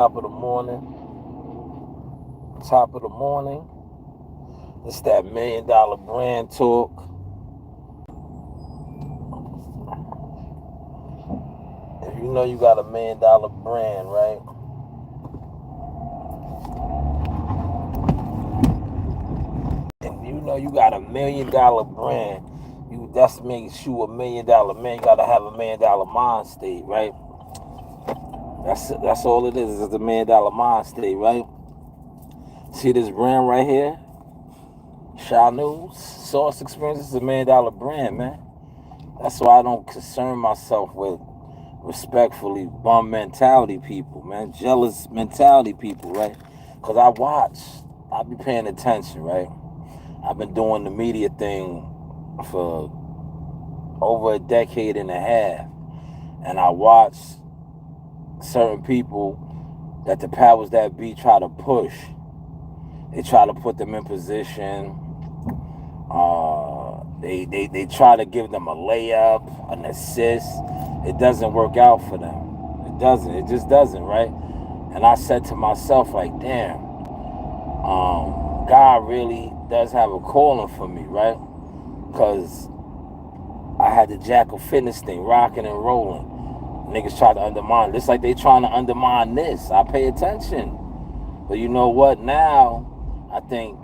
Top of the morning. Top of the morning. It's that $1 million brand talk. If you know you got $1 million brand, right? And you know you got $1 million brand, that's makes you $1 million man. You gotta have $1 million mind state, right? That's all it is a $1 million mind state, right? See this brand right here? Shaw News, Source Experience is a $1 million brand, man. That's why I don't concern myself with respectfully bum mentality people, man. Jealous mentality people, right? Because I be paying attention, right? I've been doing the media thing for over a decade and a half. And I watch certain people that the powers that be try to push. They try to put them in position. They try to give them a layup, an assist. It doesn't work out for them. It doesn't. It just doesn't, right? And I said to myself, like, damn, God really does have a calling for me, right? Because I had the Jackal Fitness thing, rocking and rolling. Niggas try to undermine. It's like they trying to undermine this. I pay attention. But you know what? Now, I think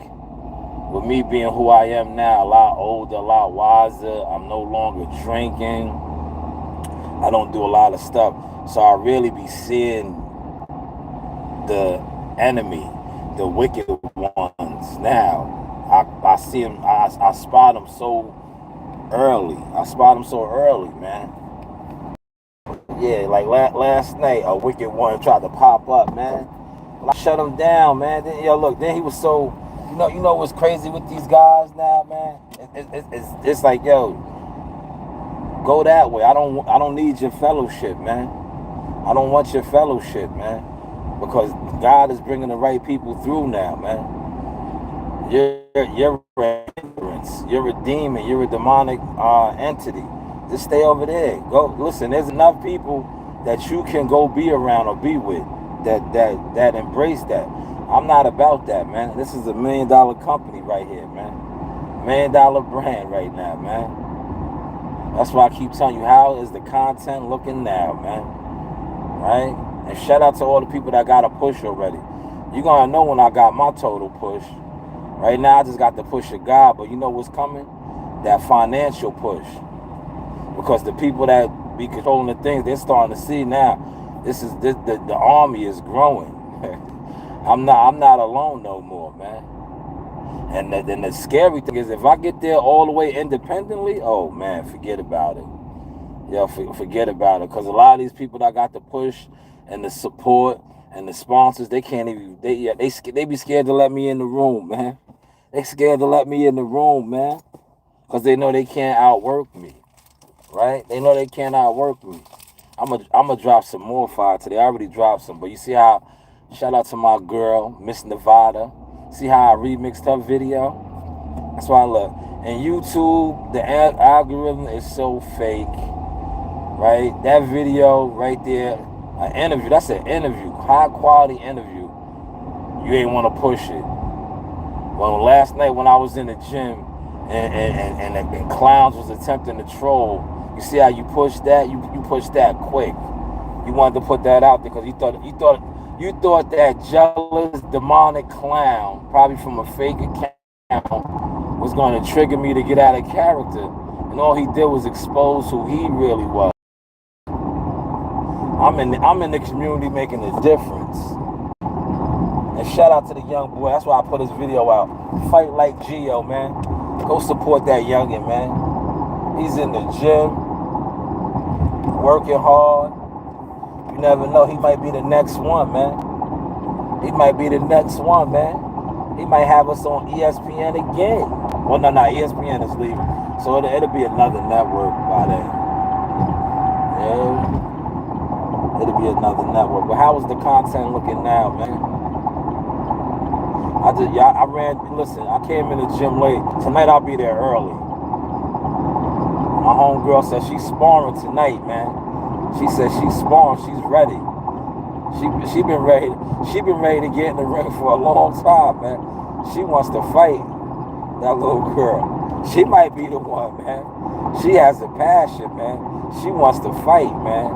with me being who I am now, a lot older, a lot wiser, I'm no longer drinking. I don't do a lot of stuff. So I really be seeing the enemy, the wicked ones now. I see them, I spot them so early. I spot them so early, man. Yeah, like last night, a wicked one tried to pop up, man. I shut him down, man. Then, look, then he was so, you know what's crazy with these guys now, man? It's like, yo, go that way. I don't need your fellowship, man. I don't want your fellowship, man, because God is bringing the right people through now, man. You're a hindrance. You're a demon. You're a demonic entity. Just stay over there. Go listen. There's enough people that you can go be around or be with that embrace that. I'm not about that, man. This is a $1 million company right here, man. $1 million brand right now, man. That's why I keep telling you, how is the content looking now, man? Right? And shout out to all the people that got a push already. You're gonna know when I got my total push. Right now I just got the push of God, but you know what's coming? That financial push. Because the people that be controlling the things, they're starting to see now. The army is growing. I'm not alone no more, man. And the scary thing is, if I get there all the way independently, oh man, forget about it. Yeah, forget about it. Because a lot of these people that got the push and the support and the sponsors, they can't even. They be scared to let me in the room, man. They scared to let me in the room, man, because they know they can't outwork me. Right? They know they can't outwork me. I'm gonna drop some more fire today. I already dropped some, but you see how? Shout out to my girl, Miss Nevada. See how I remixed her video? That's why I love. And YouTube, the algorithm is so fake, right? That video right there, an interview. That's an interview, high quality interview. You ain't want to push it. Well, last night when I was in the gym and clowns was attempting to troll. You see how you push that? You push that quick. You wanted to put that out there because you thought that jealous demonic clown, probably from a fake account, was going to trigger me to get out of character. And all he did was expose who he really was. I'm in the community making a difference. And shout out to the young boy. That's why I put his video out. Fight like Geo, man. Go support that youngin', man. He's in the gym, working hard. You never know. He might be the next one, man. He might be the next one, man. He might have us on ESPN again. Well, no, ESPN is leaving. So it'll be another network by then. Yeah. It'll be another network. But how is the content looking now, man? I came in the gym late. Tonight I'll be there early. My homegirl said she's sparring tonight, man. She said she's sparring, she's ready. She been ready. She been ready to get in the ring for a long time, man. She wants to fight, that little girl. She might be the one, man. She has the passion, man. She wants to fight, man.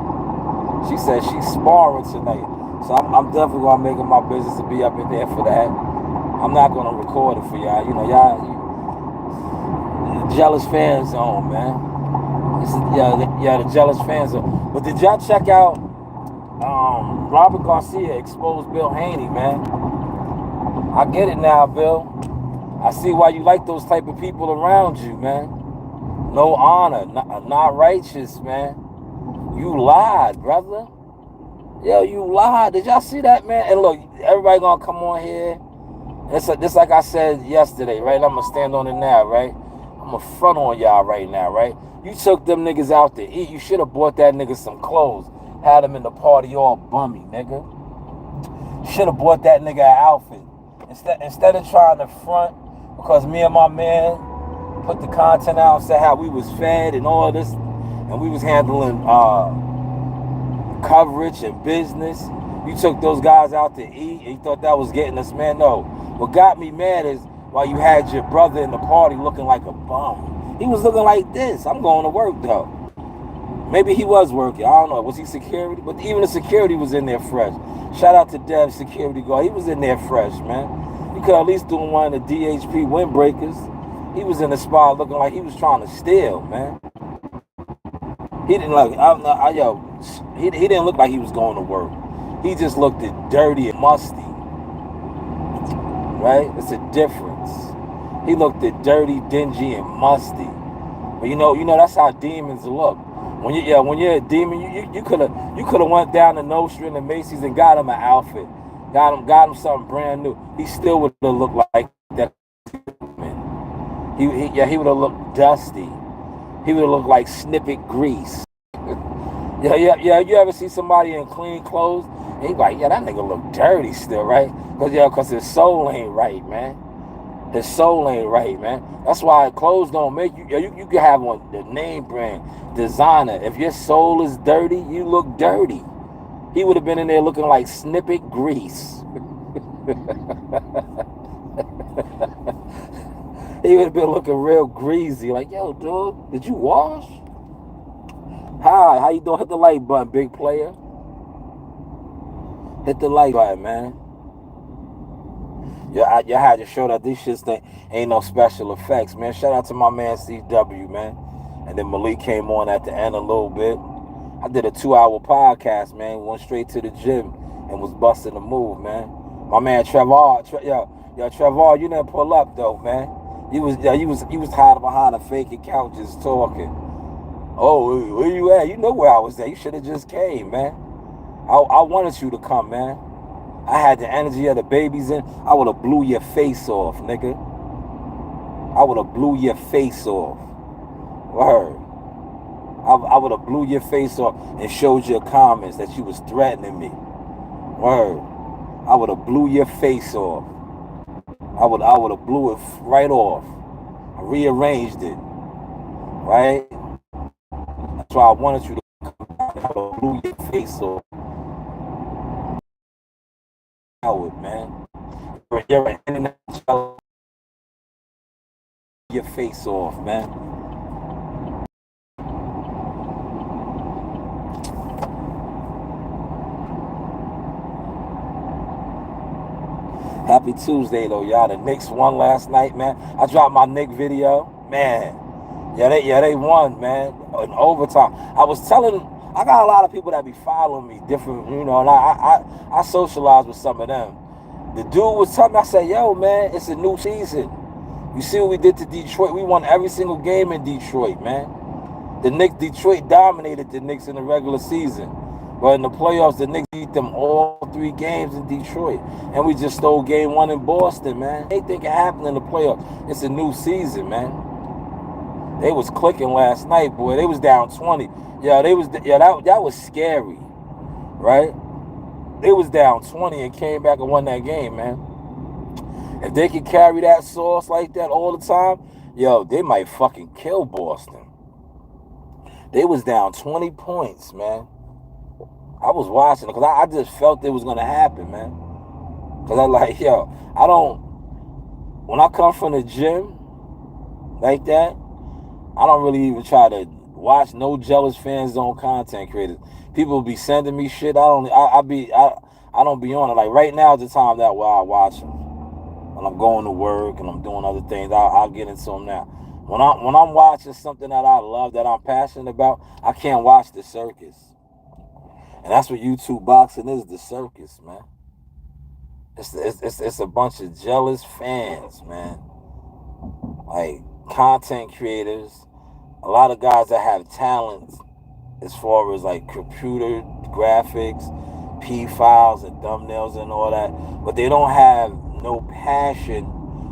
She said she's sparring tonight. So I'm definitely gonna make it my business to be up in there for that. I'm not gonna record it for y'all. You know, jealous fan zone, man. The jealous fan zone. But did y'all check out Robert Garcia exposed Bill Haney, man? I get it now, Bill. I see why you like those type of people around you, man. No honor, not righteous, man. You lied, brother. Yo, you lied. Did y'all see that, man? And look, everybody gonna come on here. It's like I said yesterday, right? I'm gonna stand on it now, right? I'm gonna front on y'all right now, right? You took them niggas out to eat. You should have bought that nigga some clothes. Had him in the party all bummy, nigga. Should have bought that nigga an outfit. Instead of trying to front, because me and my man put the content out and said how we was fed and all this, and we was handling coverage and business. You took those guys out to eat and you thought that was getting us, man. No. What got me mad is while you had your brother in the party looking like a bum. He was looking like this. I'm going to work though. Maybe he was working. I don't know. Was he security? But even the security was in there fresh. Shout out to Dev, security guard. He was in there fresh, man. You could at least do one of the DHP windbreakers. He was in the spot looking like he was trying to steal, man. He didn't look. He didn't look like he was going to work. He just looked dirty and musty. Right? It's a difference. He looked dirty, dingy, and musty. But you know that's how demons look. When you're a demon, you could have went down to Nordstrom and Macy's and got him an outfit, got him something brand new. He still would have looked like that. He would have looked dusty. He would have looked like snippet grease. Yeah. You ever see somebody in clean clothes? And he like, that nigga look dirty still, right? Cause his soul ain't right, man. His soul ain't right, man. That's why clothes don't make you. You can have one, the name brand, designer. If your soul is dirty, you look dirty. He would have been in there looking like snippet grease. He would have been looking real greasy. Like, yo, dude, did you wash? Hi, how you doing? Hit the like button, big player. Hit the like button, man. You had to show that these shits ain't no special effects, man. Shout out to my man CW, man. And then Malik came on at the end a little bit. I did a 2-hour podcast, man. Went straight to the gym and was busting the move, man. My man Trevor, Trevor, you didn't pull up though, man. You was hiding behind a fake account just talking. Oh, where you at? You know where I was at. You should have just came, man. I wanted you to come, man. I had the energy of the babies in. I would have blew your face off, nigga. I would have blew your face off. Word. I would have blew your face off and showed your comments that you was threatening me. Word. I would have blew your face off. I would have blew it right off. I rearranged it. Right? That's why I wanted you to come out. I would have blew your face off. Man. You're an international. Your face off, man. Happy Tuesday, though, y'all. The Knicks won last night, man. I dropped my Knicks video, man. They won, man, in overtime. I got a lot of people that be following me, different, and I socialize with some of them. The dude was telling me, I said, yo, man, it's a new season. You see what we did to Detroit? We won every single game in Detroit, man. Detroit dominated the Knicks in the regular season. But in the playoffs, the Knicks beat them all 3 games in Detroit. And we just stole game 1 in Boston, man. Anything can happen in the playoffs. It's a new season, man. They was clicking last night, boy. They was down 20. That was scary, right? They was down 20 and came back and won that game, man. If they could carry that sauce like that all the time, they might fucking kill Boston. They was down 20 points, man. I was watching it because I just felt it was gonna happen, man. Cause I like, yo, I don't. When I come from the gym like that, I don't really even try to watch no jealous fan zone content creators. People be sending me shit. I don't be on it. Like right now is the time that where I watch them. When I'm going to work and I'm doing other things, I'll get into them now. When I'm watching something that I love, that I'm passionate about, I can't watch the circus. And that's what YouTube boxing is, the circus, man. It's a bunch of jealous fans, man. Like content creators, a lot of guys that have talent as far as like computer graphics, P files and thumbnails and all that, but they don't have no passion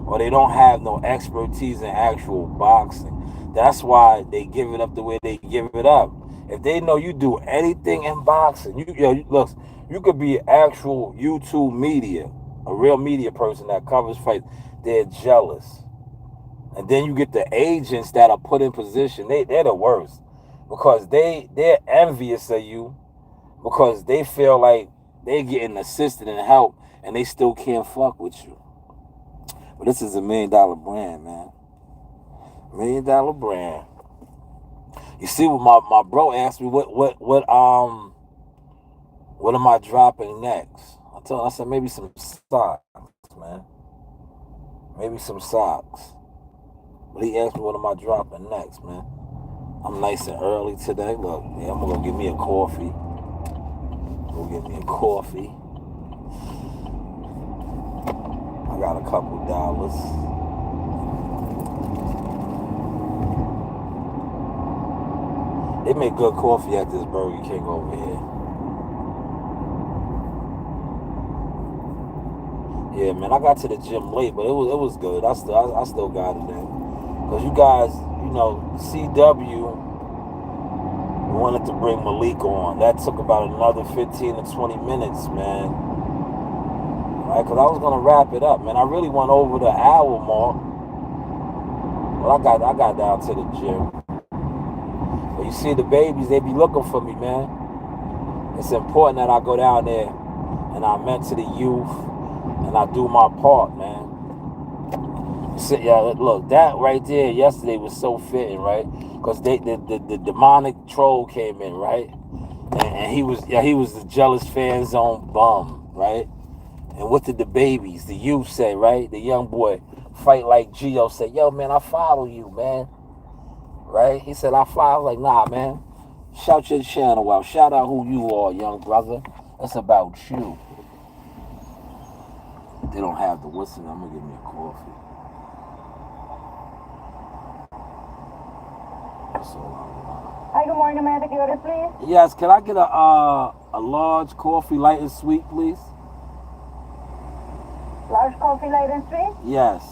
or they don't have no expertise in actual boxing. That's why they give it up the way they give it up. If they know you do anything in boxing, look, you could be actual YouTube media, a real media person that covers fights. They're jealous. And then you get the agents that are put in position. They're the worst because they're envious of you because they feel like they're getting assisted and help and they still can't fuck with you. But this is $1 million brand, man. $1 million brand. You see what my bro asked me what am I dropping next? I told him, I said maybe some socks, man. Maybe some socks. But he asked me what am I dropping next, man. I'm nice and early today. Look, yeah, I'm gonna go get me a coffee. Go get me a coffee. I got a couple dollars. They make good coffee at this Burger King over here. Yeah, man, I got to the gym late, but it was good. I still got it there. Cause you guys, CW wanted to bring Malik on. That took about another 15 to 20 minutes, man. Right? Cause I was gonna wrap it up, man. I really went over the hour mark. Well, I got down to the gym. But you see the babies, they be looking for me, man. It's important that I go down there and I mentor the youth and I do my part, man. Yeah, look, that right there yesterday was so fitting, right? Because the demonic troll came in, right? And he was the jealous fan zone bum, right? And what did the babies, the youth say, right? The young boy, Fight Like Geo, said, yo, man, I follow you, man. Right? He said, I follow. Like, nah, man. Shout your channel out. Shout out who you are, young brother. It's about you. They don't have the whistle. I'm going to give me a coffee. Hi, good morning. May I take your order, please? Yes, can I get a large coffee, light and sweet, please? Large coffee, light and sweet? Yes.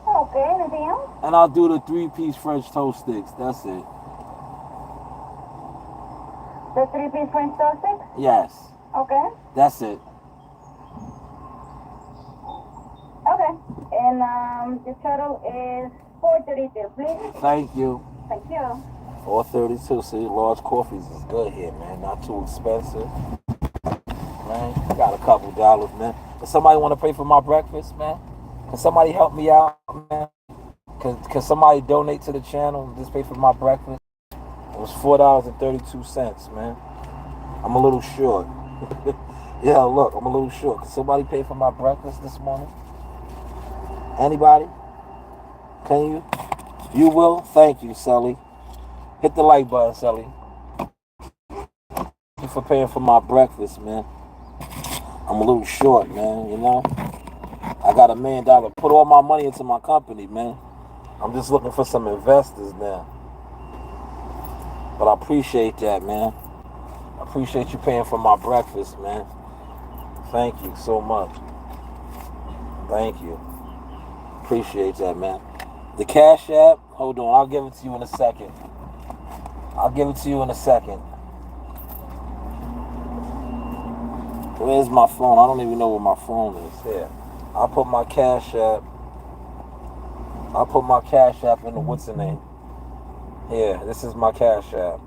Okay, anything else? And I'll do the 3-piece French toast sticks. That's it. The 3-piece French toast sticks? Yes. Okay. That's it. Okay. And the total is $4.32, please. Thank you. Thank you. $4.32. See, large coffees is good here, man. Not too expensive. Man, I got a couple dollars, man. Does somebody want to pay for my breakfast, man? Can somebody help me out, man? Can somebody donate to the channel and just pay for my breakfast? It was $4.32, man. I'm a little short. Yeah, look, I'm a little short. Can somebody pay for my breakfast this morning? Anybody? Can you? You will? Thank you, Sully. Hit the like button, Sully. Thank you for paying for my breakfast, man. I'm a little short, man, I got $1 million. Put all my money into my company, man. I'm just looking for some investors now. But I appreciate that, man. I appreciate you paying for my breakfast, man. Thank you so much. Thank you. Appreciate that, man. The Cash App, hold on, I'll give it to you in a second. Where's my phone? I don't even know where my phone is. Here. I'll put my Cash App in the what's the name? Here, this is my Cash App.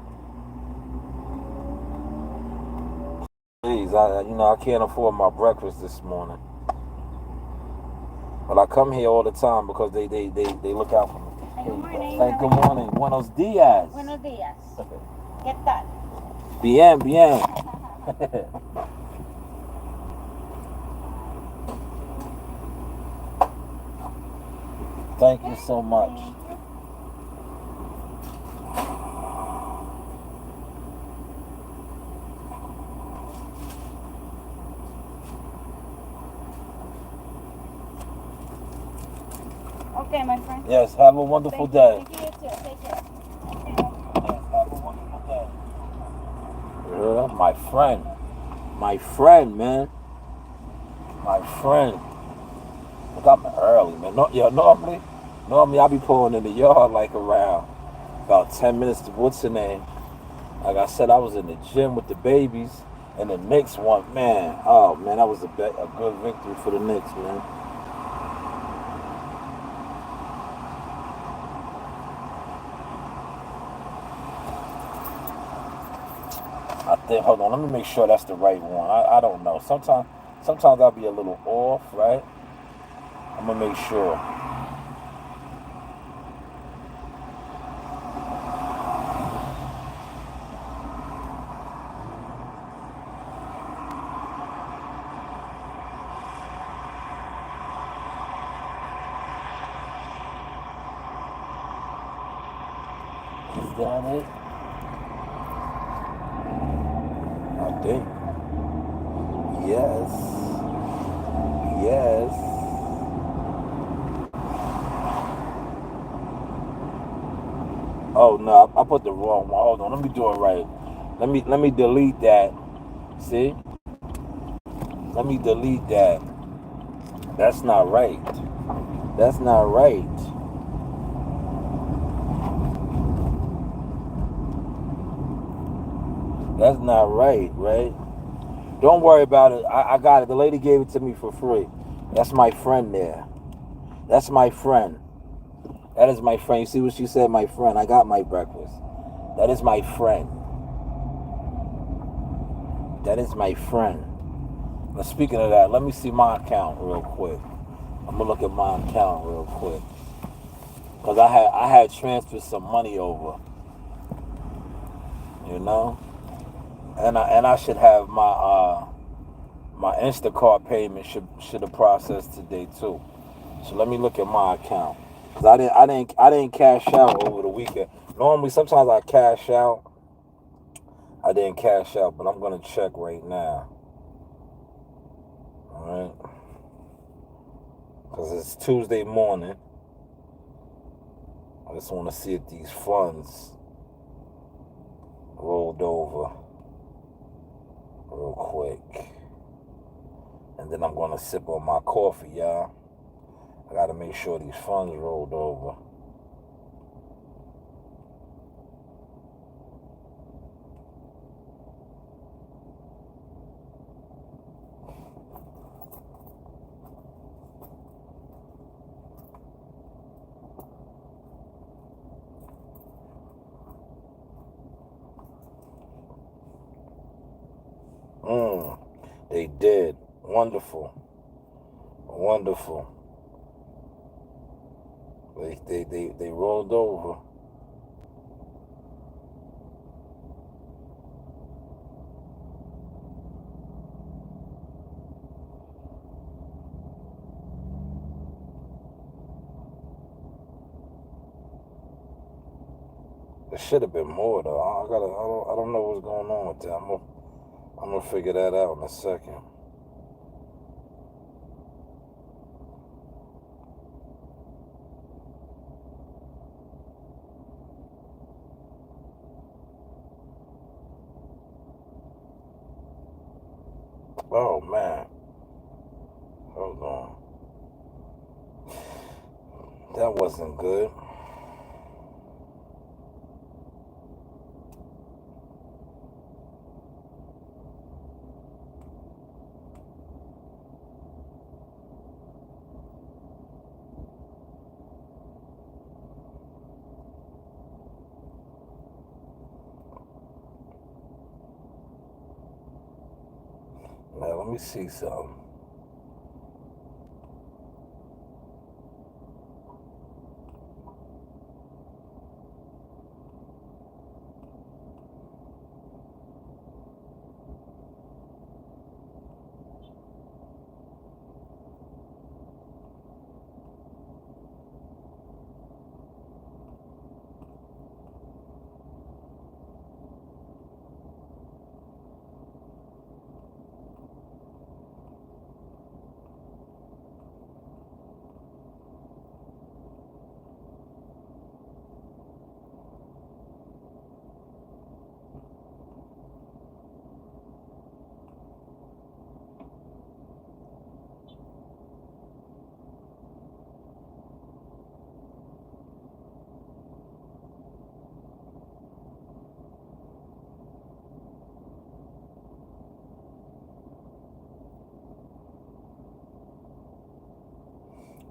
Please, I can't afford my breakfast this morning. But I come here all the time because they look out for me. Good morning. Hey, good morning. Buenos dias. Buenos días. ¿Qué tal? Bien, bien. Thank you so much. Okay, my friend. Yes, have a wonderful day. Thank you, you too. Take care. Yes, have a wonderful day. Yeah, my friend. My friend, man. My friend. Look, I'm early, man. No, yeah, normally I be pulling in the yard like around about 10 minutes to what's the name. Like I said, I was in the gym with the babies, and the Knicks won. Man, oh man, that was a good victory for the Knicks, man. I think. Hold on, let me make sure that's the right one. I don't know. Sometimes I'll be a little off, right? I'm gonna make sure. Is that it? I think. Yes. Yes. Oh no, I put the wrong one. Hold on, let me do it right. Let me delete that. See? Let me delete that. That's not right. That's not right. That's not right, right? Don't worry about it. I got it. The lady gave it to me for free. That's my friend there. That's my friend. That is my friend. You see what she said, my friend? I got my breakfast. That is my friend. That is my friend. Now, speaking of that, let me see my account real quick. I'm gonna look at my account real quick because I had transferred some money over, you know, and I should have my Instacart payment should have processed today too. So let me look at my account. Cause I didn't cash out over the weekend. Normally sometimes I cash out. I didn't cash out, but I'm gonna check right now. Alright. Cause it's Tuesday morning. I just wanna see if these funds rolled over real quick. And then I'm gonna sip on my coffee, y'all. I gotta make sure these funds rolled over. They did. Wonderful. Wonderful. They rolled over. There should have been more though. I don't know what's going on with that. I'm gonna figure that out in a second. Oh man. Hold on. That wasn't good. Let me see something.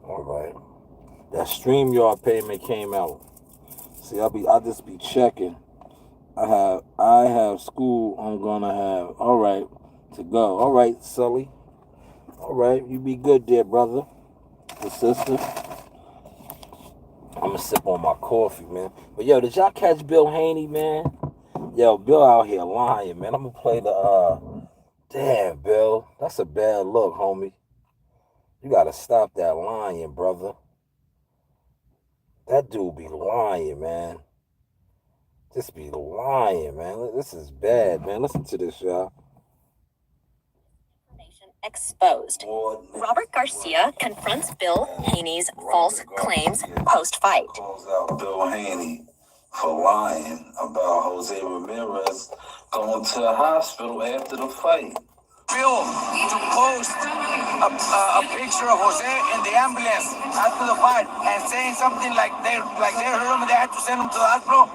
All right. That StreamYard payment came out. See, I just be checking. I have school. I'm gonna have. All right, to go. All right, Sully. All right, you be good there, brother and sister. I'm gonna sip on my coffee, man. But yo, did y'all catch Bill Haney, man? Yo, Bill out here lying, man. I'm gonna play the damn, Bill. That's a bad look, homie. You gotta stop that lying, brother. That dude be lying, man. Just be lying, man. This is bad, man. Listen to this, y'all. Exposed. Robert Garcia confronts Bill Haney's false claims post-fight. Calls out Bill Haney for lying about Jose Ramirez going to the hospital after the fight. Bill to post a picture of Jose in the ambulance after the fight and saying something like they hurt him and they had to send him to the hospital.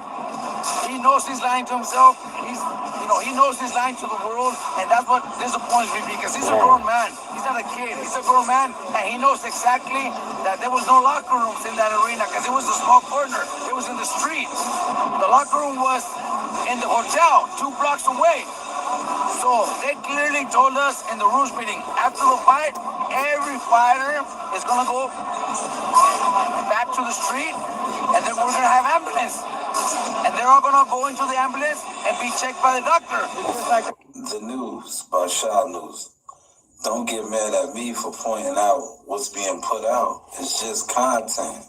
He knows he's lying to himself. He knows he's lying to the world, and that's what disappoints me because he's a grown man. He's not a kid. He's a grown man, and he knows exactly that there was no locker rooms in that arena because it was a small corner. It was in the street. The locker room was in the hotel 2 blocks away. So they clearly told us in the rules meeting after the fight, every fighter is gonna go back to the street, and then we're gonna have ambulance. And they're all gonna go into the ambulance and be checked by the doctor. The news by Shaw News. Don't get mad at me for pointing out what's being put out. It's just content.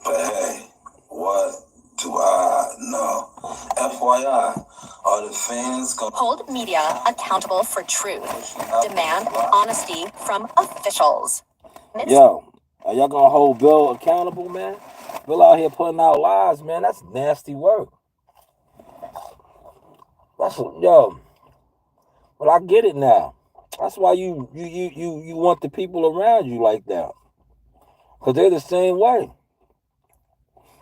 But hey, what do I know? FYI, are the fans gonna Hold media accountable for truth. Demand honesty from officials. Yo, are y'all gonna hold Bill accountable, man? Bill out here putting out lies, man. That's nasty work. Yo. But I get it now. That's why you want the people around you like that. Because they're the same way.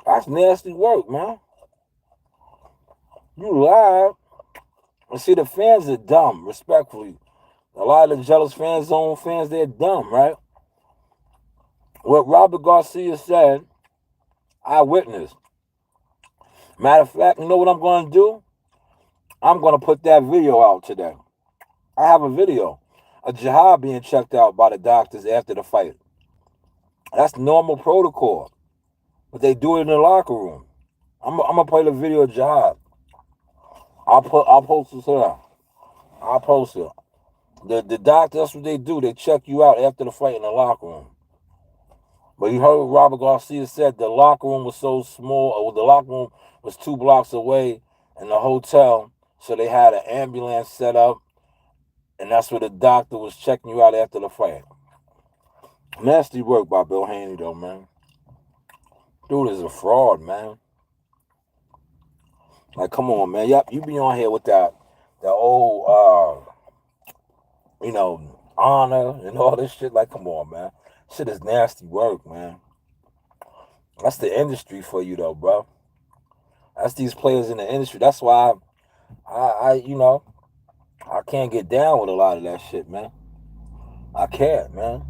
That's nasty work, man. You lie. And see, the fans are dumb, respectfully. A lot of the jealous fans, zone fans, they're dumb, right? What Robert Garcia said, I witnessed. Matter of fact, you know what I'm going to do? I'm going to put that video out today. I have a video of Jihad being checked out by the doctors after the fight. That's normal protocol. But they do it in the locker room. I'm going to play the video of Jihad. I'll post it here. I'll post it. The doctor, that's what they do. They check you out after the fight in the locker room. But you heard what Robert Garcia said. The locker room was so small, or the locker room was 2 blocks away in the hotel. So they had an ambulance set up. And that's where the doctor was checking you out after the fight. Nasty work by Bill Haney, though, man. Dude is a fraud, man. Like, come on, man. Yep, you be on here with that old, honor and all this shit. Like, come on, man. Shit is nasty work, man. That's the industry for you, though, bro. That's these players in the industry. That's why I can't get down with a lot of that shit, man. I can't, man.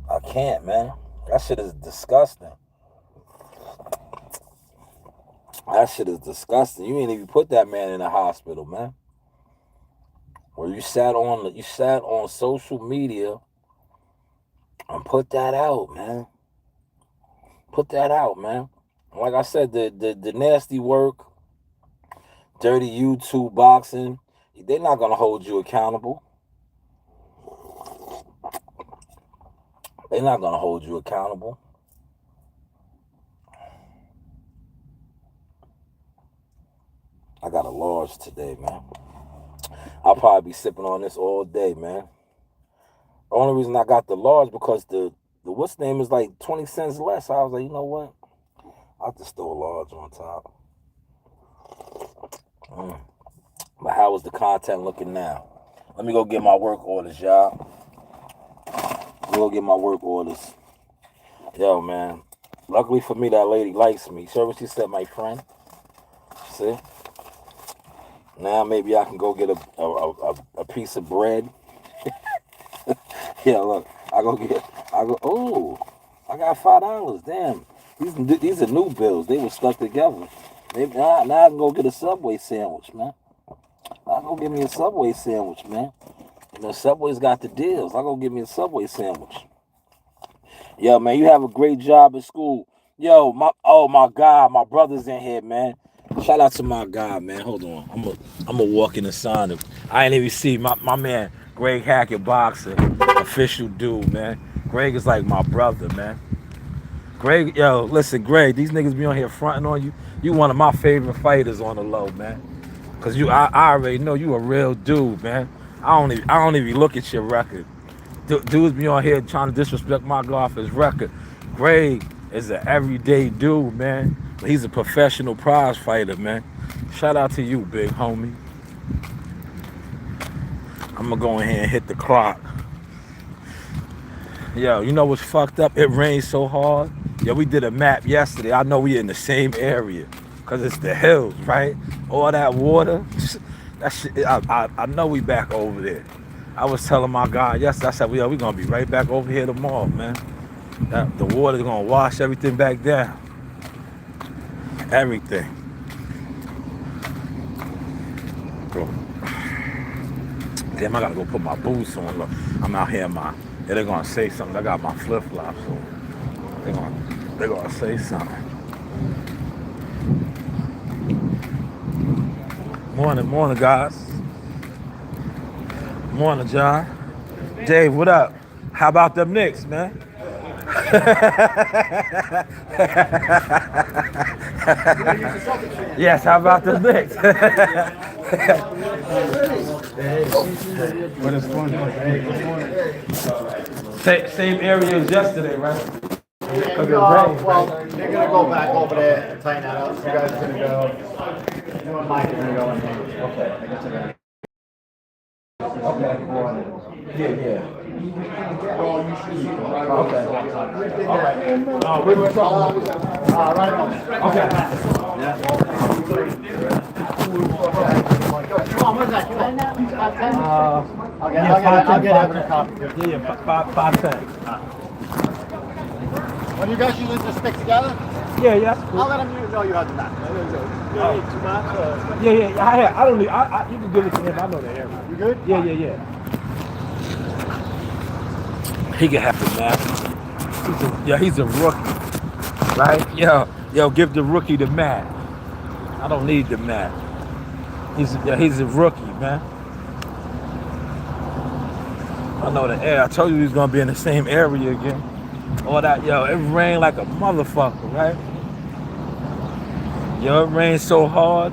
I can't, man. That shit is disgusting. That shit is disgusting. You ain't even put that man in the hospital, man. where you sat on social media and put that out, man. Put that out, man. Like I said, the nasty work, dirty YouTube boxing, they're not gonna hold you accountable. They're not gonna hold you accountable. I got a large today, man. I'll probably be sipping on this all day, man. The only reason I got the large because the what's name is like 20 cents less. I was like, you know what? I'll just throw a large on top. But how is the content looking now? Let me go get my work orders, y'all. Go get my work orders. Yo, man. Luckily for me, that lady likes me. Sure what she said, my friend? See? Now maybe I can go get a piece of bread. Yeah, look. I got $5. Damn. These are new bills. They were stuck together. Maybe now I can go get a Subway sandwich, man. I'll go get me a Subway sandwich, man. You know, Subway's got the deals. I'll go get me a Subway sandwich. Yo, man, you have a great job at school. Yo, my God, my brother's in here, man. Shout out to my guy, man. Hold on. I'm a walk in the sign. I ain't even see my man, Greg Hackett, boxer, official dude, man. Greg is like my brother, man. Greg, yo, listen, Greg, these niggas be on here fronting on you. You one of my favorite fighters on the low, man. Cause I already know you a real dude, man. I don't even look at your record. Dudes be on here trying to disrespect my golfer's record. Greg is an everyday dude, man. He's a professional prize fighter, man. Shout out to you, big homie. I'm gonna go in here and hit the clock. Yo, you know what's fucked up? It rained so hard. Yo, we did a map yesterday. I know we in the same area. Cause it's the hills, right? All that water. That shit, I know we back over there. I was telling my guy yesterday, I said, we gonna be right back over here tomorrow, man. The water's gonna wash everything back down. Everything. Damn, I gotta go put my boots on. Look, I'm out here they're gonna say something. I got my flip-flops on. They're gonna say something. Morning, guys. Morning, John. Dave, what up? How about them Knicks, man? Yes, how about the Knicks? What is going on? Same area as yesterday, right? Well, they're gonna go back over there and tighten that up. You guys are gonna go. You and Mike are gonna go in here. Okay. I guess they're gonna. Okay. Yeah. Okay. All right. We're going to talk Right on. Okay. Yeah. Come on, what is that? 510? I'll get Evan a copy. Yeah, 510. When you guys usually just stick together? Yeah. I'll let him know you have the map. Yeah. I don't need. You can give it to him. I know the area. You good? Yeah. He can have the map. He's a rookie, right? Yo, give the rookie the map. I don't need the map. He's a rookie, man. I know the air. I told you he was gonna be in the same area again. All that, it rained like a motherfucker, right? It rained so hard.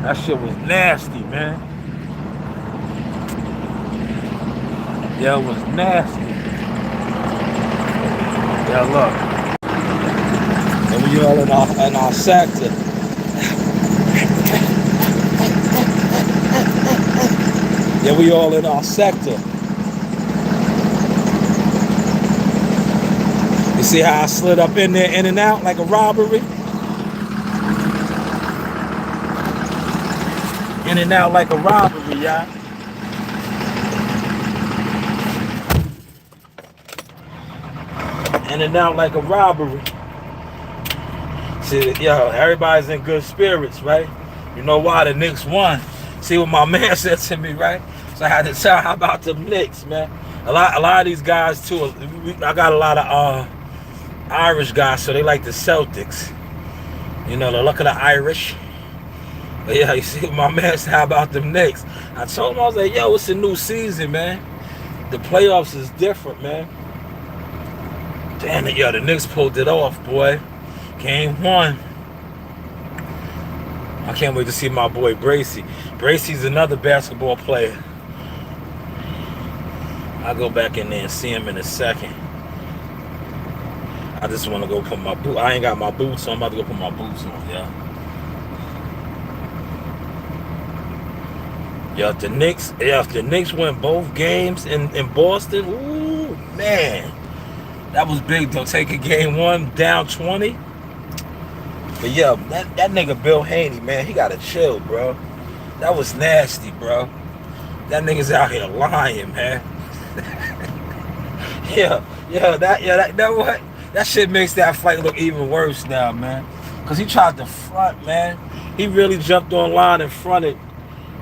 That shit was nasty, man. It was nasty. Look. And we all in our sector. We all in our sector. You see how I slid up in there, in and out, like a robbery? In and out like a robbery, y'all. In and out like a robbery. See, everybody's in good spirits, right? You know why the Knicks won? See what my man said to me, right? So I had to tell how about the Knicks, man. A lot of these guys too. I got a lot of Irish guys, so they like the Celtics. You know, the luck of the Irish. But yeah, you see what my man said, how about them Knicks? I told him, I was like, yo, it's a new season, man. The playoffs is different, man. Damn it, yo, the Knicks pulled it off, boy. Game 1. I can't wait to see my boy Bracy. Bracy's another basketball player. I'll go back in there and see him in a second. I just want to go put my boot. I ain't got my boots, so I'm about to go put my boots on, yeah. Yeah, if the Knicks win both games in Boston, ooh, man. That was big, though. Taking game 1 down 20. But yeah, that nigga Bill Haney, man, he gotta chill, bro. That was nasty, bro. That nigga's out here lying, man. That what? That shit makes that fight look even worse now, man. Cause he tried to front, man. He really jumped online and fronted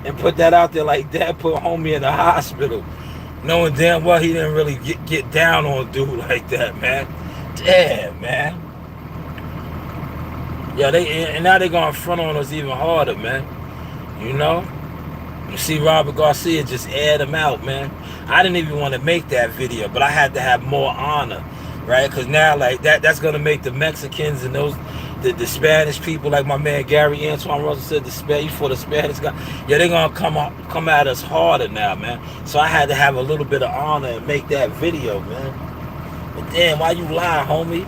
and put that out there like that, put homie in the hospital. Knowing damn well he didn't really get down on a dude like that, man. Damn, man. Yeah, and now they gonna front on us even harder, man. You know? You see Robert Garcia just aired him out, man. I didn't even want to make that video, but I had to have more honor, right? Because now, like, that's gonna make the Mexicans and the Spanish people, like my man Gary Antoine Russell said, for the Spanish guy, yeah, they're gonna come at us harder now, man. So I had to have a little bit of honor and make that video, man. But damn, why you lie, homie?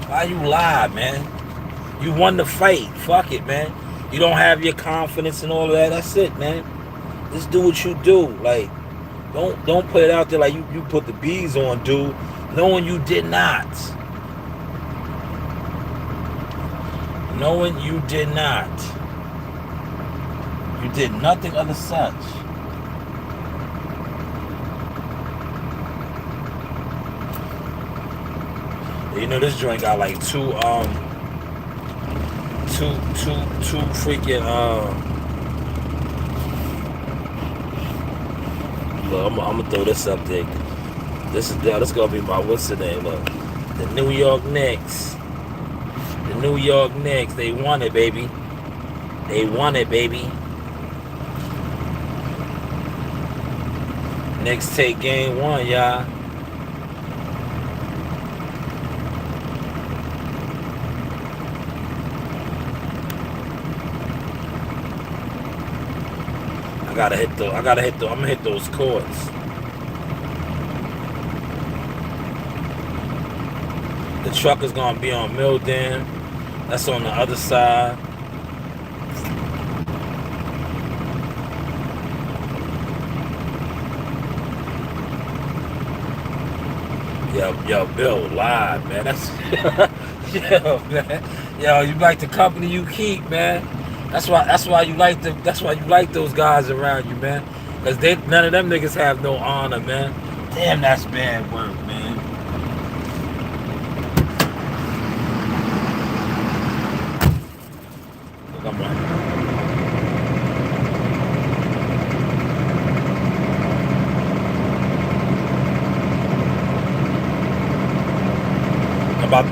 Why you lie, man? You won the fight. Fuck it, man. You don't have your confidence and all of that. That's it, man. Just do what you do. Like, don't put it out there like you put the bees on, dude, knowing you did not. Knowing you did not. You did nothing of the such. You know, this joint got like two freaking look, I'm gonna throw this up there. This gonna be my, what's the name? Look, the New York Knicks. The New York Knicks, they won it, baby. They won it, baby. Knicks take game 1, y'all. I'm gonna hit those courts. The truck is gonna be on Milldam. That's on the other side. Yo, Bill, live, man. That's yo, man. Yo, you like the company you keep, man. That's why you like those guys around you, man. Cause none of them niggas have no honor, man. Damn, that's bad work, man. Look, I'm right.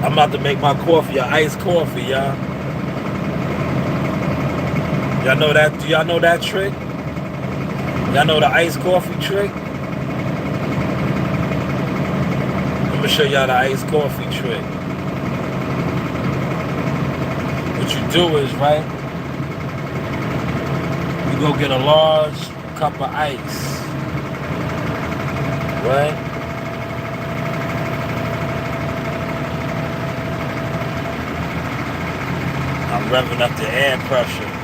I'm about to make my coffee, iced coffee, y'all. Y'all know that? Do y'all know that trick? Y'all know the iced coffee trick? I'm gonna show y'all the iced coffee trick. What you do is, right? You go get a large cup of ice, right? I'm revving up the air pressure.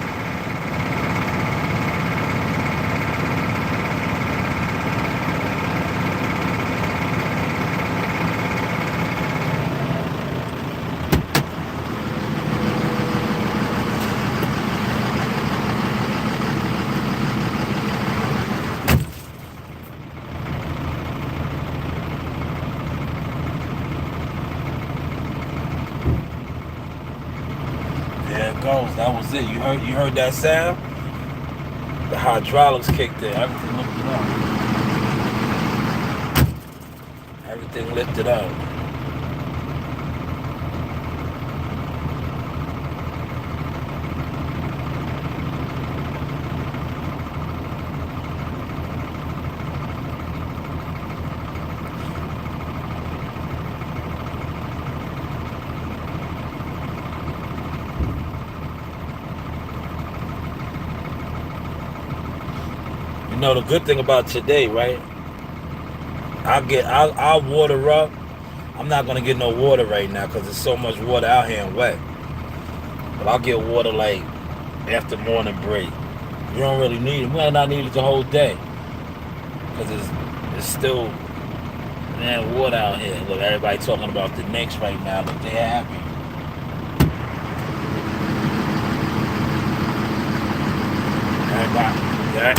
goes. That was it. You heard that sound? The hydraulics kicked in. Everything lifted up. Everything lifted up. You know the good thing about today, right? I'll water up. I'm not gonna get no water right now because there's so much water out here and wet. But I'll get water like after morning break. You don't really need it. We might not need it the whole day because it's still water out here. Look, everybody talking about the Knicks right now. Look, they happy.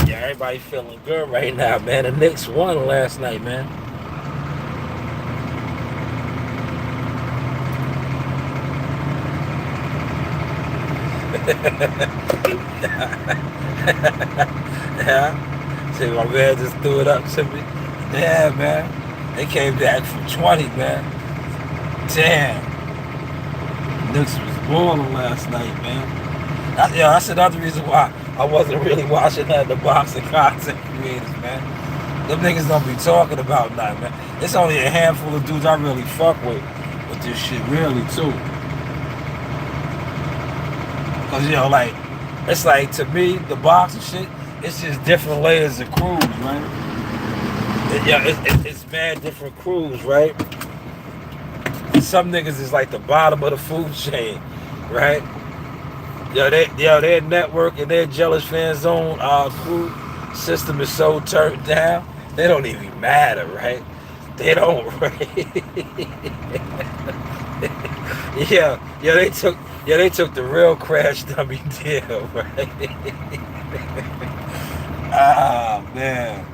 Everybody feeling good right now, man. The Knicks won last night, man. Yeah. See, my man just threw it up to me. Yeah, man. They came back from 20, man. Damn. Knicks was balling last night, man. That's another reason why I wasn't really watching the boxing content creators, man. Them niggas don't be talking about nothing, man. It's only a handful of dudes I really fuck with this shit, really, too. Cause like, it's like, to me, the boxing shit, it's just different layers of crews, right? It's mad different crews, right? Some niggas is like the bottom of the food chain, right? Their network and their Jealous Fan Zone crew system is so turned down, they don't even matter, right? They don't, right? They took the real crash dummy deal, right? Ah, man.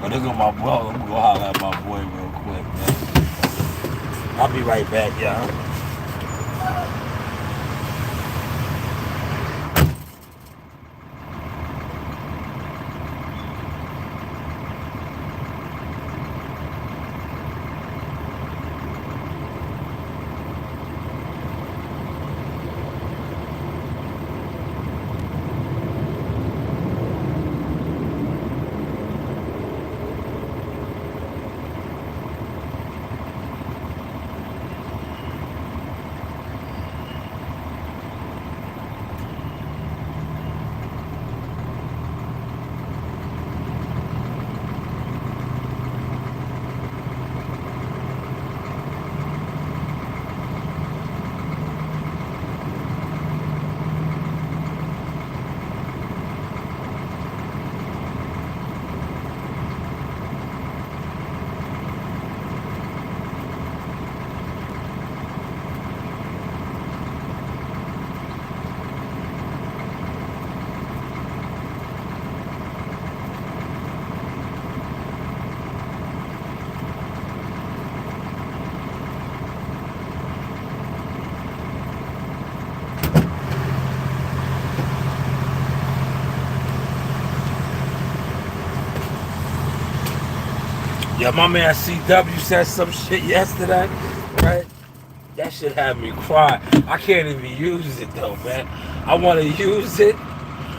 But there go my boy. I'm gonna go holler at my boy real quick, man. I'll be right back, y'all. Yeah, my man CW said some shit yesterday, right? That shit had me crying. I can't even use it though, man. I want to use it,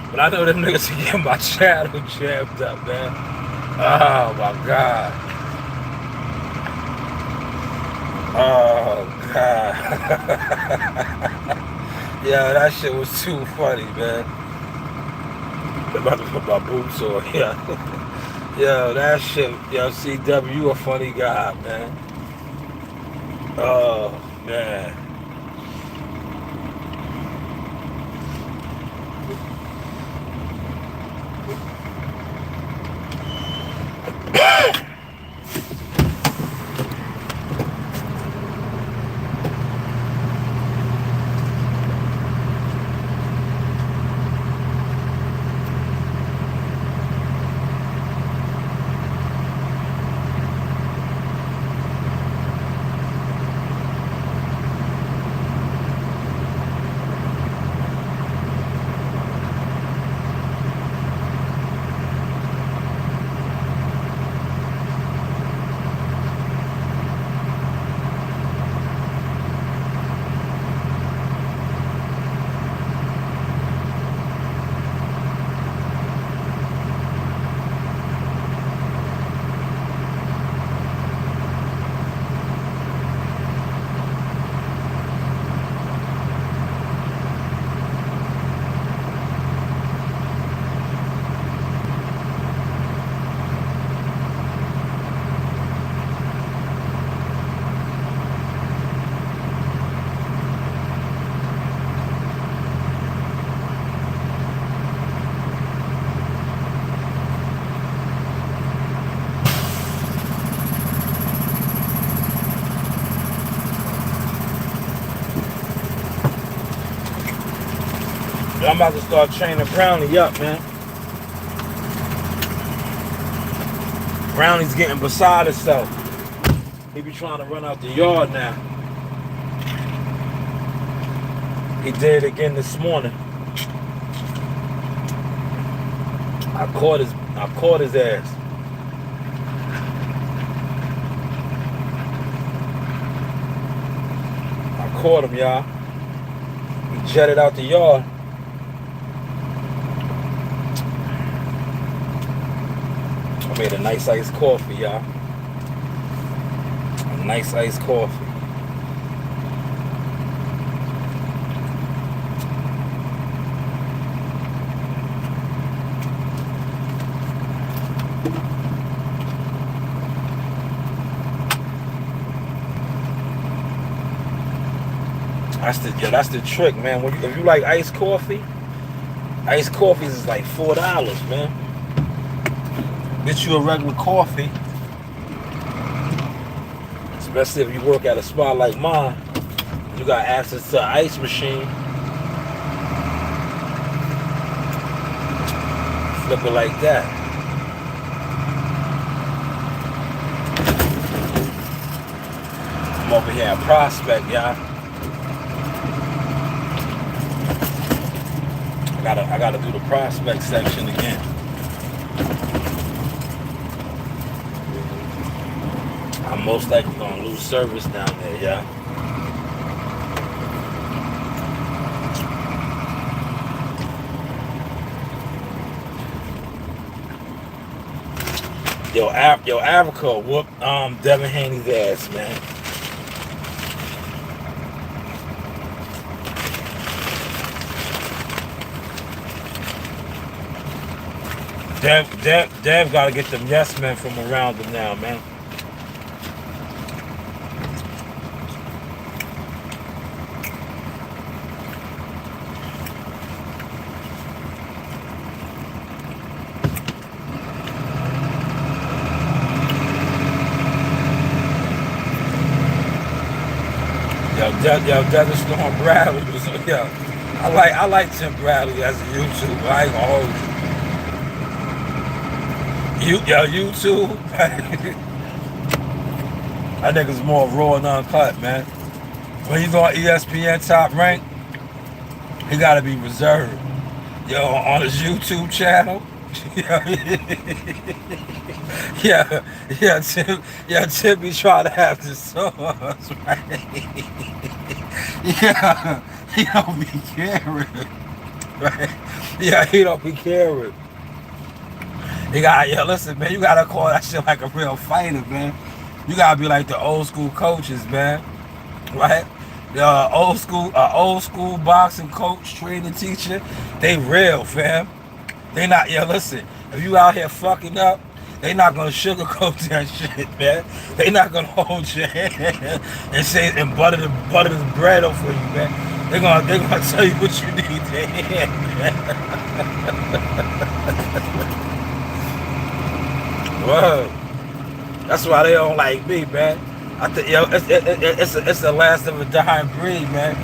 but I know them niggas can get my channel jammed up, man. Oh my God. Oh God. Yeah, that shit was too funny, man. I'm about to put my boots on, yeah. Yo, that shit, yo, CW, you a funny guy, man. Oh, man. I'm about to start training Brownie up, man. Brownie's getting beside himself. He be trying to run out the yard now. He did it again this morning. I caught his ass. I caught him, y'all. He jetted out the yard. I made a nice iced coffee, y'all. A nice iced coffee. That's the trick, man. If you like iced coffees is like $4, man. Get you a regular coffee, especially if you work at a spot like mine. You got access to an ice machine. Flip it like that. I'm over here at Prospect, y'all. I gotta do the Prospect section again. I'm most likely gonna lose service down there, y'all. Yo, Africa whooped Devin Haney's ass, man. Dev gotta get them yes men from around him now, man. Yo, Desert Storm Bradley was, yo. I like Tim Bradley as a YouTuber. I ain't gonna hold you. YouTube. That nigga's more raw and uncut, man. When he's on ESPN Top Rank, he gotta be reserved. Yo, on his YouTube channel. Tim be trying to have this sauce, right? Yeah, he don't be caring, right? Yeah, he don't be caring. Listen, man, you gotta call that shit like a real fighter, man. You gotta be like the old school coaches, man, right? The old school boxing coach, trainer, teacher, they real, fam. They not, listen, if you out here fucking up, they not gonna sugarcoat that shit, man. They not gonna hold your hand and butter the bread up for you, man. They gonna tell you what you need to hear, man. Whoa. That's why they don't like me, man. I think it's the last of a dying breed, man.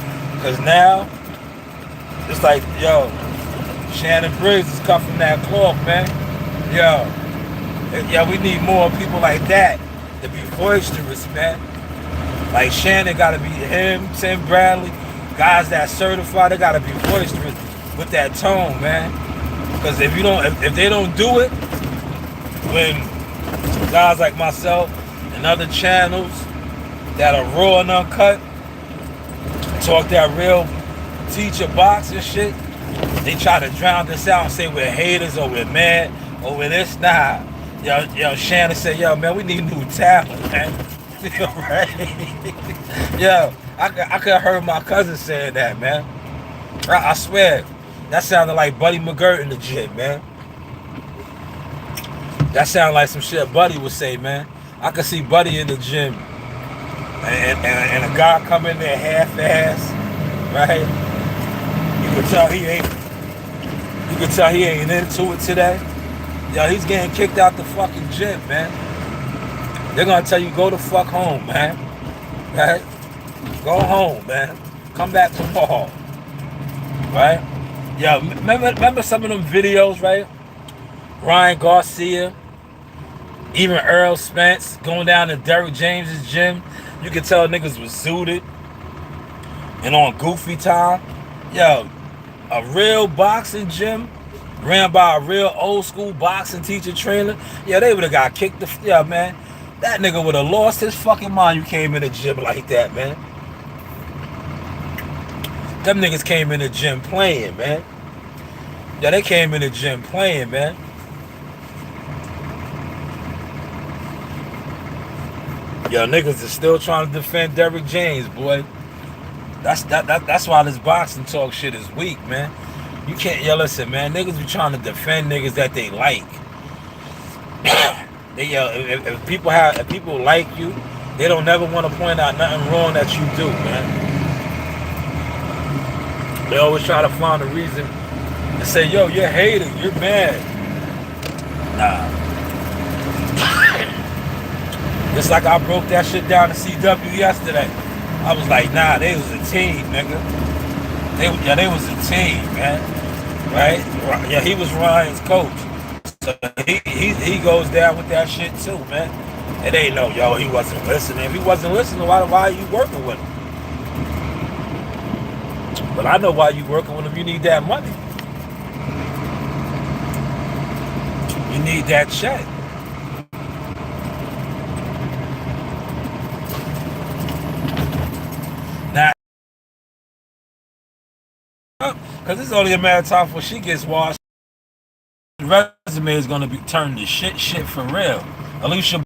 Cause now it's like, Shannon Briggs is cut from that cloth, man. We need more people like that to be boisterous, man. Like Shannon gotta be him, Tim Bradley, guys that certified, they gotta be boisterous with that tone, man. Cause if they don't do it, when guys like myself and other channels that are raw and uncut talk that real teacher boxing shit, they try to drown this out and say we're haters or we're mad or we're this. Nah. Shannon said, man, we need new talent, man. Right? I could have heard my cousin saying that, man. I swear, that sounded like Buddy McGirt in the gym, man. That sounded like some shit Buddy would say, man. I could see Buddy in the gym and a guy come in there half-ass, right? You could tell he ain't into it today. He's getting kicked out the fucking gym, man. They're gonna tell you, go the fuck home, man. Right? Go home, man. Come back tomorrow. Right? Yo, remember some of them videos, right? Ryan Garcia, even Earl Spence going down to Derrick James's gym. You could tell niggas was zooted and on goofy time. Yo, a real boxing gym ran by a real old school boxing teacher trainer. Yeah, they would have got kicked yeah, man. That nigga would have lost his fucking mind. You came in the gym like that, man. Them niggas came in the gym playing, man. Yeah, they came in the gym playing, man. Yo, niggas is still trying to defend Derrick James, boy. That's why this boxing talk shit is weak, man. You can't, yo, listen, man. Niggas be trying to defend niggas that they like. If people like you, they don't never want to point out nothing wrong that you do, man. They always try to find a reason to say, yo, you're hating, you're mad. Nah. Just like I broke that shit down to CW yesterday. I was like, nah, they was a team, nigga. They was a team, man. Right? Yeah, he was Ryan's coach. So he goes down with that shit too, man. It ain't no, yo, he wasn't listening. If he wasn't listening, why are you working with him? But I know why you working with him. You need that money. You need that check. Now, because it's only a matter of time before she gets washed. The resume is gonna be turned to shit for real. Alicia,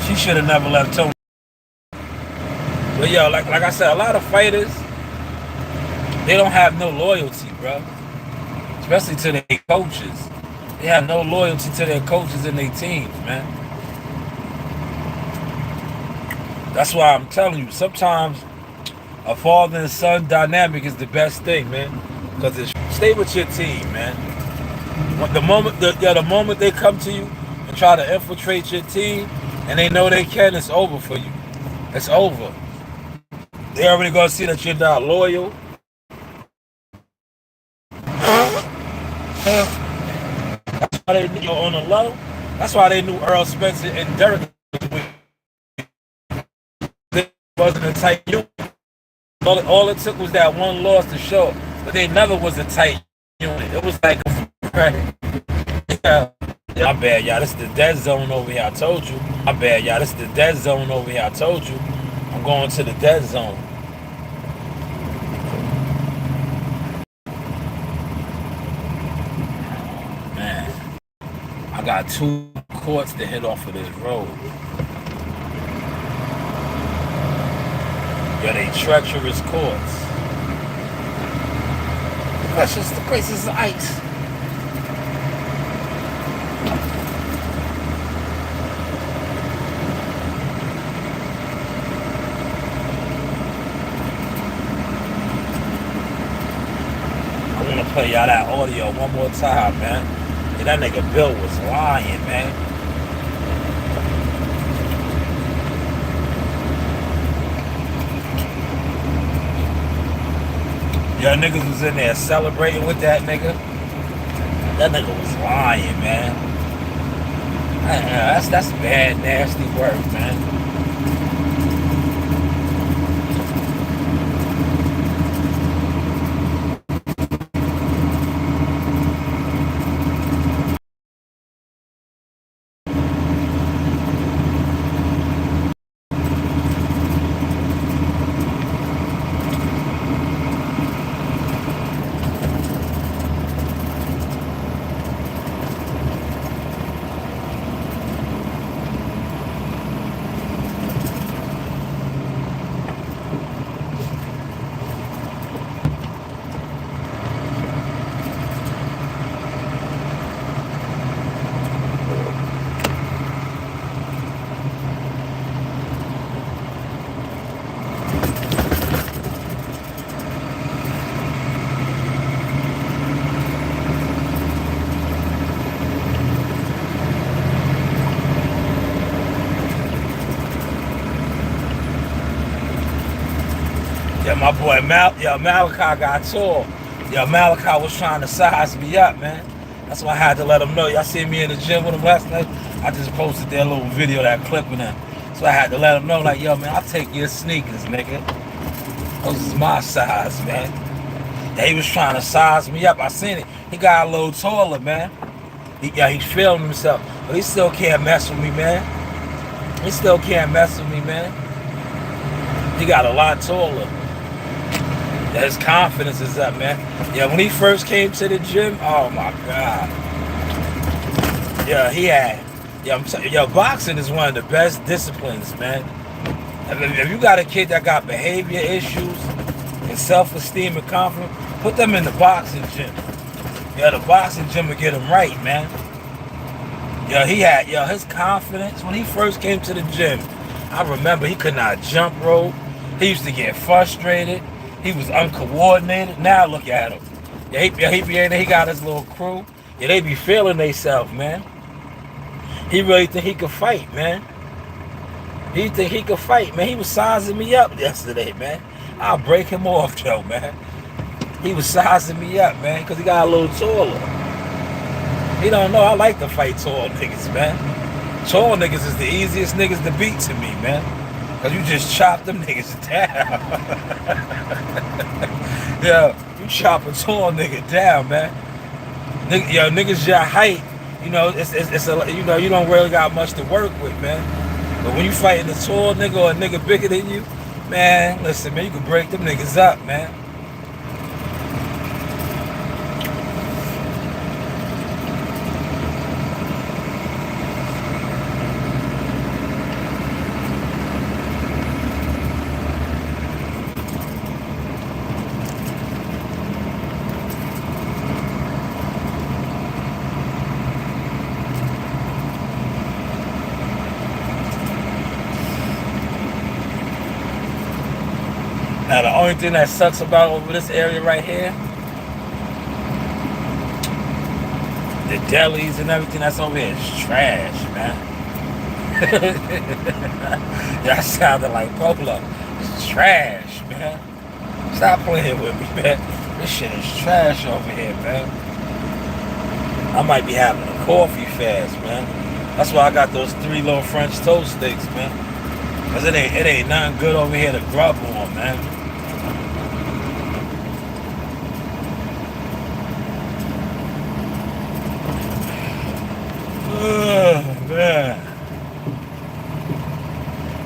she should have never left Tony. But yo, like I said, a lot of fighters, they don't have no loyalty, bro. Especially to their coaches. They have no loyalty to their coaches and their teams, man. That's why I'm telling you, sometimes a father and son dynamic is the best thing, man. Because it's stay with your team, man. The moment they come to you and try to infiltrate your team, and they know they can, it's over for you. It's over. They already gonna see that you're not loyal. That's why they knew on the low. That's why they knew Earl Spencer and Derrick wasn't a tight unit. All it took was that one loss to show, but they never was a tight unit. It was like, yeah, my bad, y'all. This is the dead zone over here. I told you. My bad, y'all. This is the dead zone over here. I told you. I'm going to the dead zone. Man, I got 2 courts to hit off of this road. Yeah, they treacherous courts. The place is ice. I want to play y'all that audio one more time, man. Yeah, that nigga Bill was lying, man. Y'all niggas was in there celebrating with that nigga. That nigga was lying, man. That's bad, nasty work, man. my boy Malachi got tall. Yo, Malachi was trying to size me up, man. That's why I had to let him know. Y'all see me in the gym with him last night? I just posted that little video, that clip of him. So I had to let him know, like, yo, man, I'll take your sneakers, nigga. Those is my size, man. Yeah, he was trying to size me up. I seen it. He got a little taller, man. He's feeling himself. But he still can't mess with me, man. He still can't mess with me, man. He got a lot taller. Yeah, his confidence is up, man. Yeah, when he first came to the gym, oh my God. Yeah, he had. Yo, boxing is one of the best disciplines, man. If you got a kid that got behavior issues and self-esteem and confidence, put them in the boxing gym. Yeah, the boxing gym will get him right, man. Yeah, his confidence when he first came to the gym. I remember he could not jump rope. He used to get frustrated. He was uncoordinated. Now look at him. Yeah, he be in there. He got his little crew. Yeah, they be feeling themselves, man. He really think he could fight, man. He think he could fight, man. He was sizing me up yesterday, man. I'll break him off, Joe, man. He was sizing me up, man, because he got a little taller. He don't know I like to fight tall niggas, man. Tall niggas is the easiest niggas to beat to me, man. Because you just chop them niggas down. Yeah, you chop a tall nigga down, man. Niggas your height, you know, it's a, you know, you don't really got much to work with, man. But when you fighting a tall nigga or a nigga bigger than you, man, listen, man, you can break them niggas up, man. Now, the only thing that sucks about over this area right here, the delis and everything that's over here is trash, man. Y'all sounded like Polo. It's trash, man. Stop playing with me, man. This shit is trash over here, man. I might be having a coffee fast, man. That's why I got those 3 little French toast sticks, man. Cause it ain't nothing good over here to grub on, man. Man.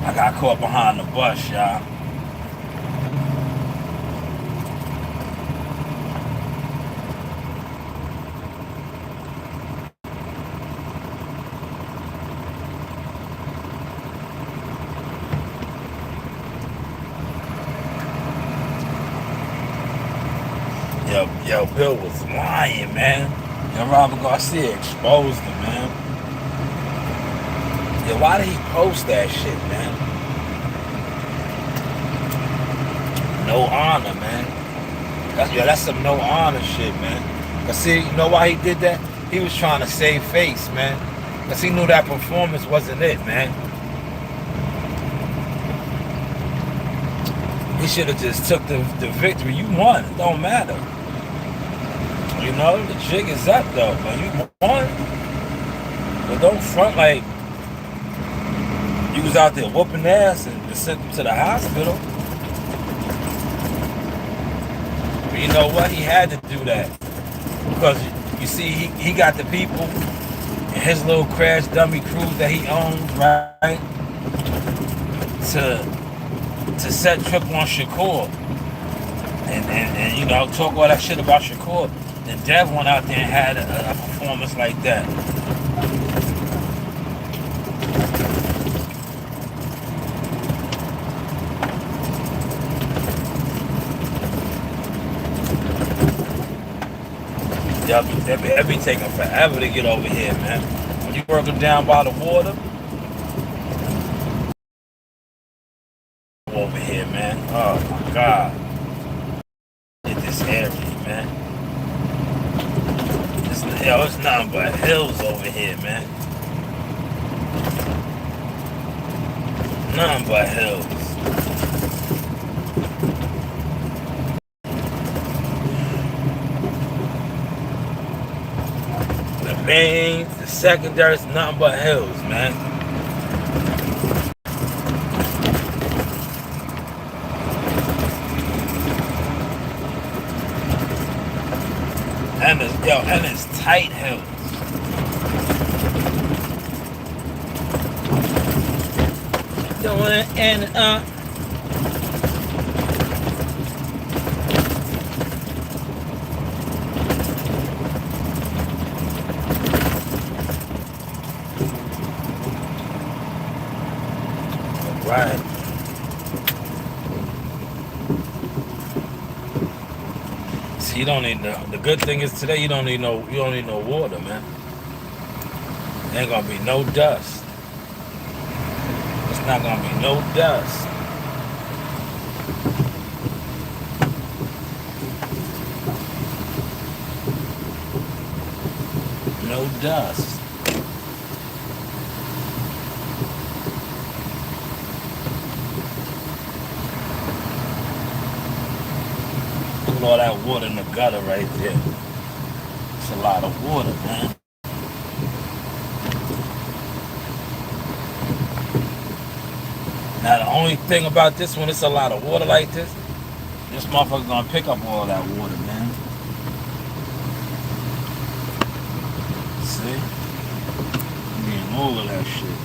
I got caught behind the bus, y'all. Yo, Bill was lying, man. Yo, Robert Garcia exposed him, man. Yo, why did he post that shit, man? No honor, man. That's some no honor shit, man. Cause see, you know why he did that? He was trying to save face, man. Cause he knew that performance wasn't it, man. He should have just took the victory. You won. It don't matter. You know, the jig is up though, man. You won. But don't front like you was out there whooping ass and sent him to the hospital. But you know what? He had to do that. Because you see, he got the people in his little crash dummy crews that he owns, right? To set trip on Shakur. And you know, talk all that shit about Shakur. And Dev went out there and had a performance like that. It'll be taking forever to get over here, man. When you working down by the water, over here, man. Oh my God. In this area, man. It's nothing but hills over here, man. Nothing but hills. the mains, the secondaries, nothing but hills, man. And it's tight hills. Doing and right. See, you don't need the good thing is today you don't need no water, man. There ain't gonna be no dust. It's not gonna be no dust. No dust. Put all that water in the gutter right there. It's a lot of water, man. Now the only thing about this one, it's a lot of water like this. This motherfucker's gonna pick up all that water, man. See? Getting all of that shit.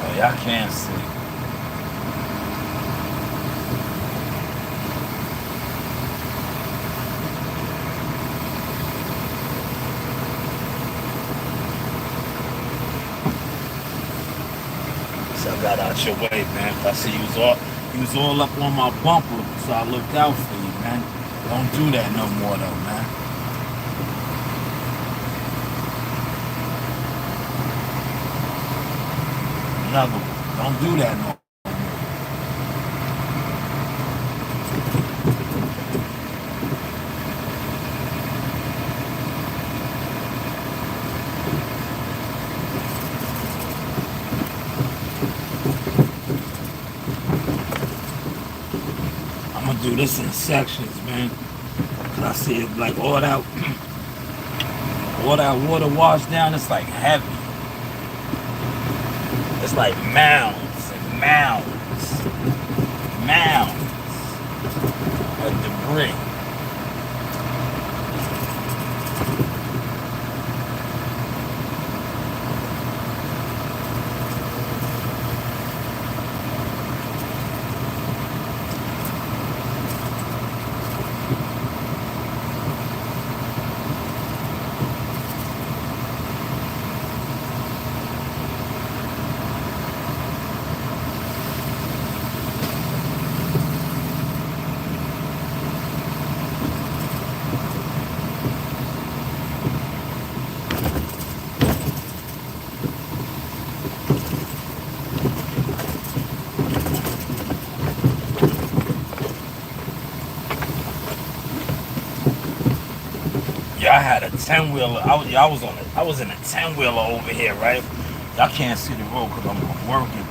Oh, y'all can't see. I got out your way, man. I see you was all up on my bumper, so I looked out for you, man. Don't do that no more, though, man. Another one. Don't do that no more. Do this in sections, man. Cause I see it like all that water washed down. It's like heavy. It's like mounds and mounds of debris. I had a 10-wheeler. I was in a 10-wheeler over here, right? Y'all can't see the road because I'm working.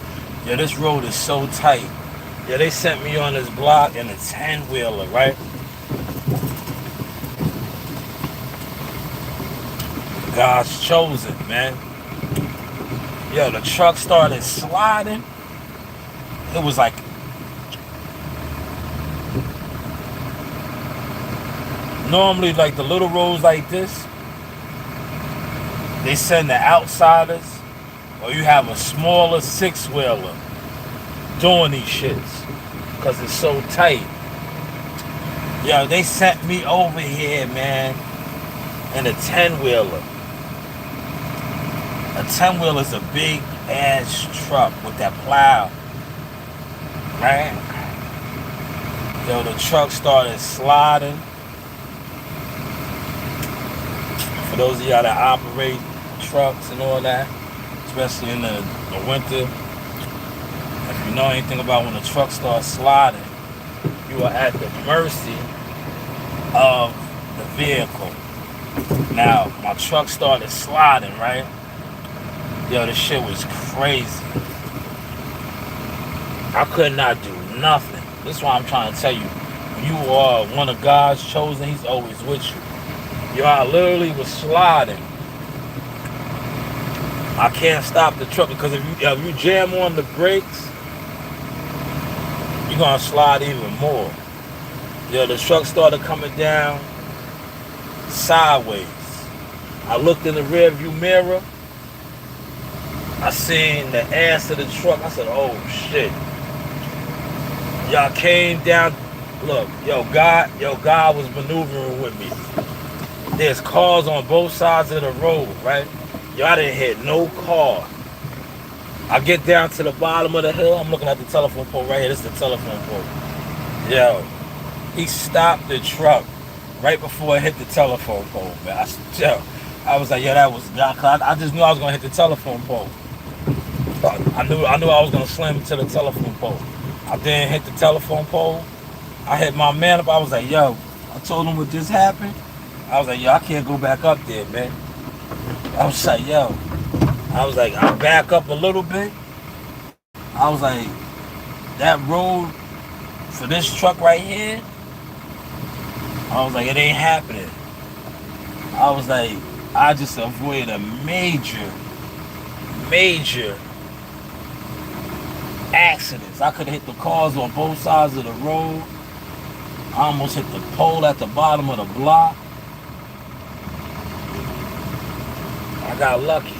Yeah, this road is so tight. Yeah, they sent me on this block in a 10-wheeler, right? God's chosen, man. Yo, the truck started sliding. It was like normally, like the little roads like this, they send the outsiders, or you have a smaller 6-wheeler doing these shits, because it's so tight. Yo, they sent me over here, man, in a 10-wheeler. A 10-wheeler is a big ass truck with that plow, right? Yo, the truck started sliding. For those of y'all that operate trucks and all that, especially in the winter, if you know anything about when the truck starts sliding, you are at the mercy of the vehicle. Now, my truck started sliding, right? Yo, this shit was crazy. I could not do nothing. This is why I'm trying to tell you, when you are one of God's chosen, he's always with you. Yo, I literally was sliding. I can't stop the truck because if you jam on the brakes, you're gonna slide even more. Yo, the truck started coming down sideways. I looked in the rear view mirror. I seen the ass of the truck. I said, oh shit. Y'all came down. Look, God was maneuvering with me. There's cars on both sides of the road, right? Yo, I didn't hit no car. I get down to the bottom of the hill. I'm looking at the telephone pole right here. This is the telephone pole. Yo, he stopped the truck right before it hit the telephone pole, man. I was like, yeah, that was God. I just knew I was gonna hit the telephone pole. I knew I was gonna slam into the telephone pole. I didn't hit the telephone pole. I hit my man up. I was like, yo, I told him what just happened. I was like, yo, I can't go back up there, man. I was like, yo. I was like, I'll back up a little bit. I was like, that road for this truck right here, I was like, it ain't happening. I was like, I just avoided a major accidents. I could have hit the cars on both sides of the road. I almost hit the pole at the bottom of the block. I got lucky.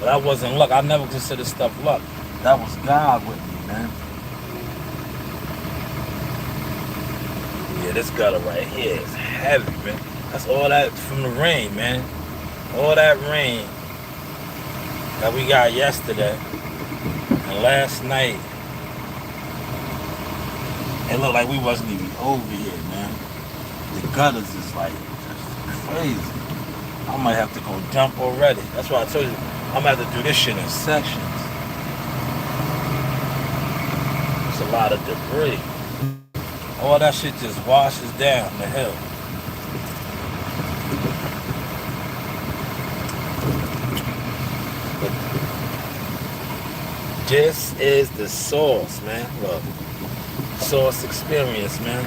But I wasn't luck. I never consider stuff luck. That was God with me, man. Yeah, this gutter right here is heavy, man. That's all that from the rain, man. All that rain that we got yesterday and last night. It looked like we wasn't even over here, man. The gutters is like just crazy. I might have to go dump already. That's why I told you I'm gonna have to do this shit in sections. It's a lot of debris. All that shit just washes down the hill. This is the Source, man. Look. Source Experience, man.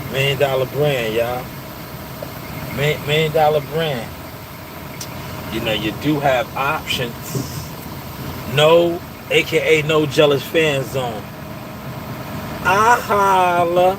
$1 million brand, y'all. $1 million brand. You know, you do have options. No, aka no jealous fan zone. I holla.